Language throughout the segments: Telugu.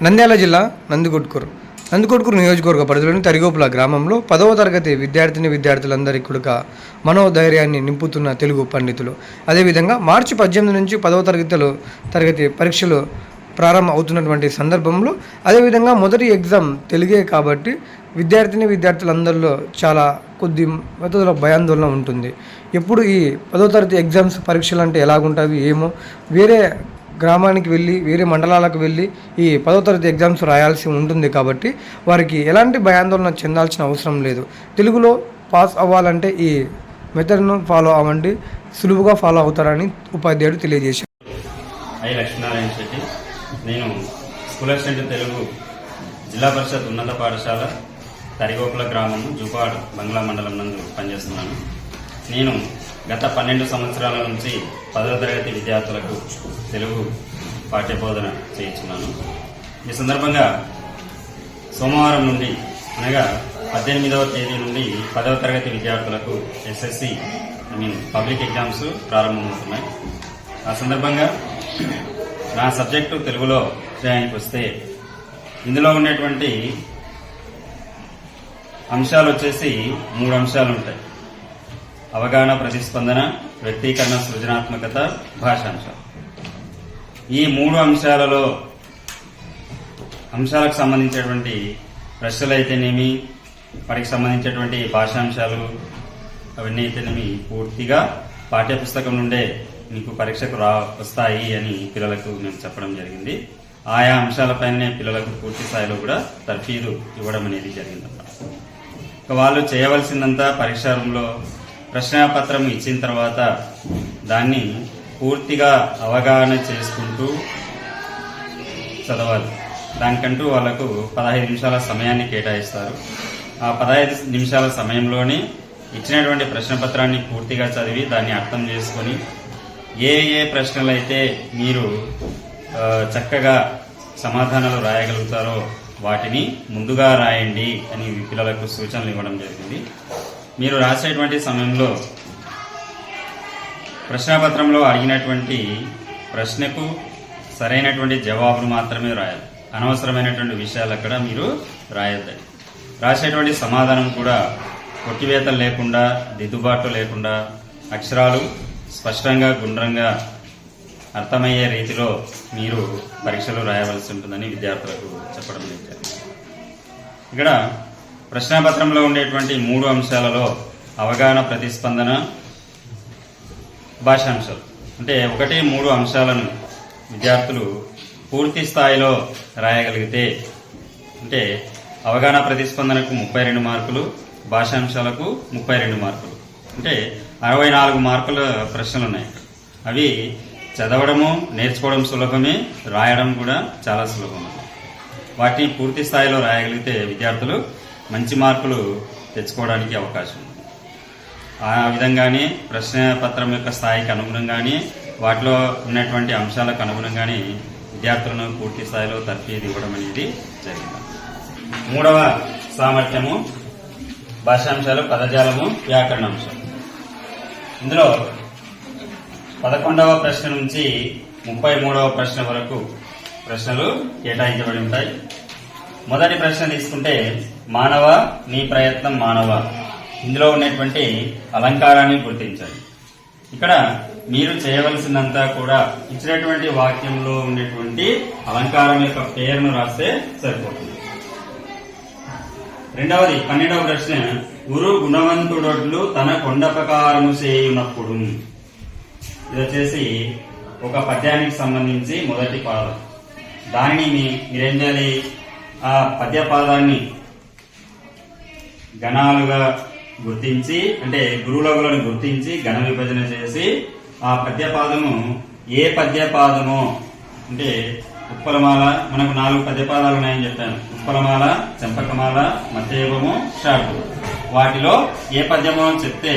నంద్యాల జిల్లా నందికొట్కూరు నియోజకవర్గ పరిధిలోని తరిగోపుల గ్రామంలో 10వ తరగతి విద్యార్థులందరికీ కూడా మనోధైర్యాన్ని నింపుతున్న తెలుగు పండితులు. అదేవిధంగా మార్చి 18 నుంచి 10వ తరగతి పరీక్షలు ప్రారంభం అవుతున్నటువంటి సందర్భంలో అదేవిధంగా మొదటి ఎగ్జామ్ తెలుగే కాబట్టి విద్యార్థులందరిలో చాలా కొద్ది మెథడ్లో భయాందోళన ఉంటుంది. ఎప్పుడు ఈ 10వ తరగతి ఎగ్జామ్స్ పరీక్షలు అంటే ఎలాగుంటాయి ఏమో, వేరే గ్రామానికి వెళ్ళి వేరే మండలాలకు వెళ్ళి ఈ 10వ తరగతి ఎగ్జామ్స్ రాయాల్సి ఉంటుంది కాబట్టి వారికి ఎలాంటి భయాందోళన చెందాల్సిన అవసరం లేదు. తెలుగులో పాస్ అవ్వాలంటే ఈ మెథడ్ను ఫాలో అవ్వండి, సులువుగా ఫాలో అవుతారని ఉపాధ్యాయుడు తెలియజేశారు. లక్ష్మీనారాయణ శెట్టి, నేను స్కూల్ అసిస్టెంట్ తెలుగు జిల్లా పరిషత్ ఉన్నత పాఠశాల తరిగోపుల గ్రామము జూపాడు బంగ్లా మండలం నందు పనిచేస్తున్నాను. నేను గత 12 సంవత్సరాల నుంచి 10వ తరగతి విద్యార్థులకు తెలుగు పాఠ్యబోధన చేయించున్నాను. ఈ సందర్భంగా సోమవారం నుండి అనగా 18వ తేదీ నుండి 10వ తరగతి విద్యార్థులకు SSC పబ్లిక్ ఎగ్జామ్స్ ప్రారంభమవుతున్నాయి. ఆ సందర్భంగా నా సబ్జెక్టు తెలుగులో విషయానికి వస్తే ఇందులో ఉన్నటువంటి అంశాలు వచ్చేసి 3 అంశాలు ఉంటాయి. అవగాహన, ప్రతిస్పందన, వ్యక్తీకరణ, సృజనాత్మకత, భాషాంశం. ఈ 3 అంశాలకు సంబంధించినటువంటి ప్రశ్నలు అయితేనేమి, వాటికి సంబంధించినటువంటి భాషాంశాలు అవన్నీ అయితేనేమి పూర్తిగా పాఠ్యపుస్తకం నుండే మీకు పరీక్షకు వస్తాయి అని పిల్లలకు మేము చెప్పడం జరిగింది. ఆయా అంశాలపైనే పిల్లలకు పూర్తి స్థాయిలో కూడా తర్ఫీదు ఇవ్వడం అనేది జరిగిందన్నమాట. వాళ్ళు చేయవలసిందంతా పరీక్షా రూమ్లో ప్రశ్నాపత్రం ఇచ్చిన తర్వాత దాన్ని పూర్తిగా అవగాహన చేసుకుంటూ చదవాలి. దానికంటూ వాళ్లకు 15 నిమిషాల సమయాన్ని కేటాయిస్తారు. ఆ 15 నిమిషాల సమయంలోనే ఇచ్చినటువంటి ప్రశ్నపత్రాన్ని పూర్తిగా చదివి దాన్ని అర్థం చేసుకొని ఏ ప్రశ్నలైతే మీరు చక్కగా సమాధానాలు రాయగలుగుతారో వాటిని ముందుగా రాయండి అని పిల్లలకు సూచనలు ఇవ్వడం జరిగింది. మీరు రాసేటువంటి సమయంలో ప్రశ్నాపత్రంలో అడిగినటువంటి ప్రశ్నకు సరైనటువంటి జవాబును మాత్రమే రాయాలి. అనవసరమైనటువంటి విషయాలు అక్కడ మీరు రాయొద్దండి. రాసేటువంటి సమాధానం కూడా కొట్టివేతలు లేకుండా, దిద్దుబాటు లేకుండా, అక్షరాలు స్పష్టంగా గుండ్రంగా అర్థమయ్యే రీతిలో మీరు పరీక్షలు రాయవలసి ఉంటుందని విద్యార్థులకు చెప్పడం జరిగింది. ఇక్కడ ప్రశ్నాపత్రంలో ఉండేటువంటి 3 అంశాలలో అవగాహన, ప్రతిస్పందన, భాషాంశాలు అంటే 1-3 అంశాలను విద్యార్థులు పూర్తి స్థాయిలో రాయగలిగితే అంటే అవగాహన, ప్రతిస్పందనకు 32 మార్కులు, భాషాంశాలకు 32 మార్కులు అంటే 64 మార్కుల ప్రశ్నలు ఉన్నాయి. అవి చదవడము, నేర్చుకోవడం సులభమే, రాయడం కూడా చాలా సులభం. వాటిని పూర్తి స్థాయిలో రాయగలిగితే విద్యార్థులు మంచి మార్కులు తెచ్చుకోవడానికి అవకాశం ఉంది. ఆ విధంగానే ప్రశ్నపత్రం యొక్క స్థాయికి అనుగుణంగానే వాటిలో ఉన్నటువంటి అంశాలకు అనుగుణంగానే విద్యార్థులను పూర్తి స్థాయిలో తర్ఫీదు ఇవ్వడం అనేది జరిగింది. 3వ సామర్థ్యము భాషాంశాలు, పదజాలము, వ్యాకరణ అంశాలు. ఇందులో 11వ ప్రశ్న నుంచి 33వ ప్రశ్న వరకు ప్రశ్నలు కేటాయించబడి ఉంటాయి. మొదటి ప్రశ్న తీసుకుంటే మానవ, నీ ప్రయత్నం మానవ. ఇందులో ఉన్నటువంటి అలంకారాన్ని గుర్తించండి. ఇక్కడ మీరు చేయవలసిందంతా కూడా ఇచ్చినటువంటి వాక్యంలో ఉండేటువంటి అలంకారం యొక్క పేరును రాస్తే సరిపోతుంది. రెండవది 12వ ప్రశ్న గురు గుణవంతుడొడ్లు తన కొండపకారము చేయునప్పుడు. ఇది వచ్చేసి ఒక పద్యానికి సంబంధించి మొదటి పాదం. దానిని మీరేం చేయాలి, ఆ పద్యపాదాన్ని గణాలుగా గుర్తించి అంటే గురువులను గుర్తించి గణ విభజన చేసి ఆ పద్యపాదము ఏ పద్యపాదమో అంటే ఉత్పలమాల, మనకు 4 పద్యపాదాలు ఉన్నాయని చెప్పాను. ఉత్పలమాల, చంపకమాల, మధ్యయుగము, షార్పు. వాటిలో ఏ పద్యమో చెప్తే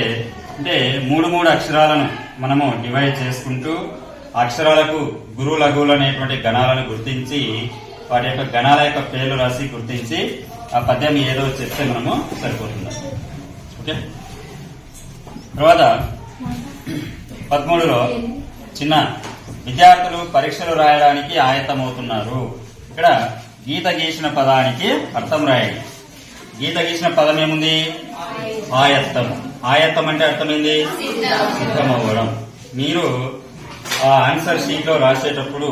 అంటే 3 అక్షరాలను మనము డివైడ్ చేసుకుంటూ అక్షరాలకు గురు లఘువులు అనేటువంటి గణాలను గుర్తించి వాటి యొక్క గణాల యొక్క పేర్లు రాసి గుర్తించి ఆ పద్యం ఏదో చెప్తే మనము సరిపోతుంది. ఓకే. తర్వాత 13లో చిన్న విద్యార్థులు పరీక్షలు రాయడానికి ఆయత్తమవుతున్నారు. ఇక్కడ గీత గీసిన పదానికి అర్థం రాయండి. గీత గీసిన పదం ఏముంది? ఆయత్తం. ఆయత్తం అంటే అర్థమైంది సిద్ధమవ్వడం. మీరు ఆ ఆన్సర్ షీట్ లో రాసేటప్పుడు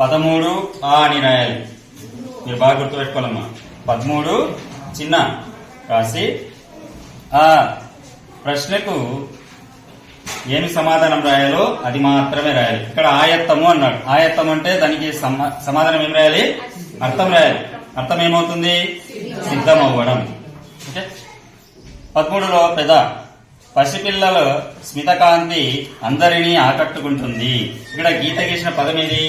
13 ఆ అని రాయాలి. మీరు బాగా గుర్తుపెట్టుకోవాలమ్మా. 13 చిన్న రాసి ఆ ప్రశ్నకు ఏమి సమాధానం రాయాలో అది మాత్రమే రాయాలి. ఇక్కడ ఆయత్తము అన్నాడు. ఆయత్తం అంటే దానికి సమాధానం ఏం రాయాలి? అర్థం రాయాలి. అర్థం ఏమవుతుంది? సిద్ధమవ్వడం. ఓకే. 13లో పెద్ద పసిపిల్లల స్మితకాంతి అందరినీ ఆకట్టుకుంటుంది. ఇక్కడ గీత గీసిన పదం ఏది?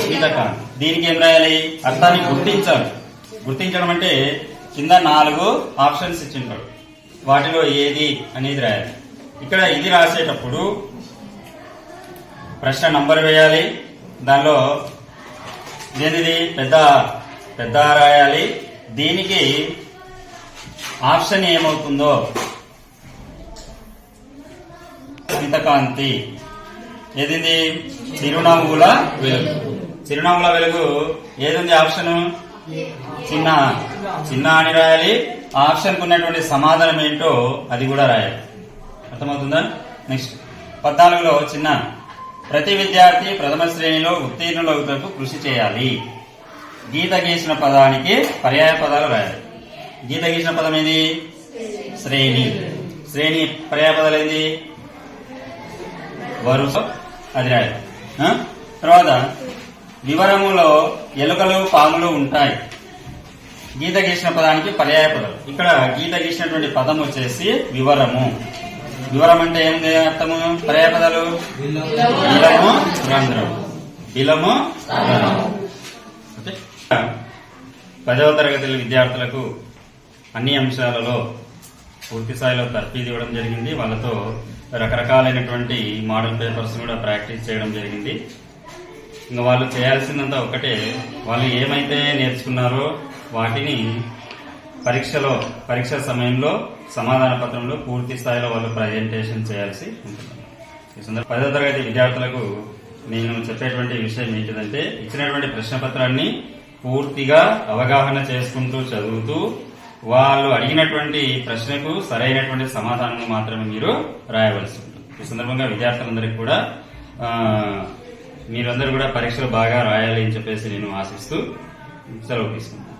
స్మితకాంతి. దీనికి ఏం రాయాలి? అర్థాన్ని గుర్తించాలి. గుర్తించడం అంటే కింద 4 ఆప్షన్స్ ఇచ్చింటాడు, వాటిలో ఏది అనేది రాయాలి. ఇక్కడ ఇది రాసేటప్పుడు ప్రశ్న నంబర్ వేయాలి. దానిలో ఇదేంటిది? పెద్ద రాయాలి. దీనికి ఆప్షన్ ఏమవుతుందో స్మితకాంతి. ఏదింది? చిరునవ్వుల వెలుగు. చిరునవ్వుల వెలుగు ఏదుంది ఆప్షన్? చిన్న అని రాయాలి. ఆప్షన్ కు ఉన్నటువంటి సమాధానం ఏంటో అది కూడా రాయాలి. అర్థమవుతుందా? నెక్స్ట్ 14లో చిన్న ప్రతి విద్యార్థి ప్రథమ శ్రేణిలో ఉత్తీర్ణులకు కృషి చేయాలి. గీత గీసిన పదానికి పర్యాయ పదాలు రాయాలి. గీత గీసిన పదం ఏది? శ్రేణి. శ్రేణి పర్యాయ పదాలు ఏంది? వరుస. అది రాయాలి. తర్వాత వివరములో ఎలుకలు పాములు ఉంటాయి. గీత గీసిన పదానికి పర్యాయ పదాలు. ఇక్కడ గీత గీసినటువంటి పదం వచ్చేసి వివరము. వివరం అంటే ఏంది అర్థము? పర్యాయ పదాలు బిలము, రంధ్రము. బిలము, రంధ్రము. 10వ తరగతి విద్యార్థులకు అన్ని అంశాలలో పూర్తి స్థాయిలో తర్ఫీదు ఇవ్వడం జరిగింది. వాళ్ళతో రకరకాలైనటువంటి మోడల్ పేపర్స్ కూడా ప్రాక్టీస్ చేయడం జరిగింది. ఇంకా వాళ్ళు చేయాల్సిందంతా ఒకటే, వాళ్ళు ఏమైతే నేర్చుకున్నారో వాటిని పరీక్ష సమయంలో సమాధాన పత్రంలో పూర్తి స్థాయిలో వాళ్ళు ప్రజెంటేషన్ చేయాల్సి ఉంటుంది. ఈ సందర్భంగా 10వ తరగతి విద్యార్థులకు నేను చెప్పేటువంటి విషయం ఏంటిదంటే, ఇచ్చినటువంటి ప్రశ్న పత్రాన్ని పూర్తిగా అవగాహన చేసుకుంటూ చదువుతూ వాళ్ళు అడిగినటువంటి ప్రశ్నకు సరైనటువంటి సమాధానం మాత్రమే మీరు రాయవలసి ఉంటుంది. ఈ సందర్భంగా విద్యార్థులందరికీ కూడా మీరందరూ కూడా పరీక్షలు బాగా రాయాలి అని చెప్పేసి నేను ఆశిస్తూ సెలవు తీసుకుంటాను.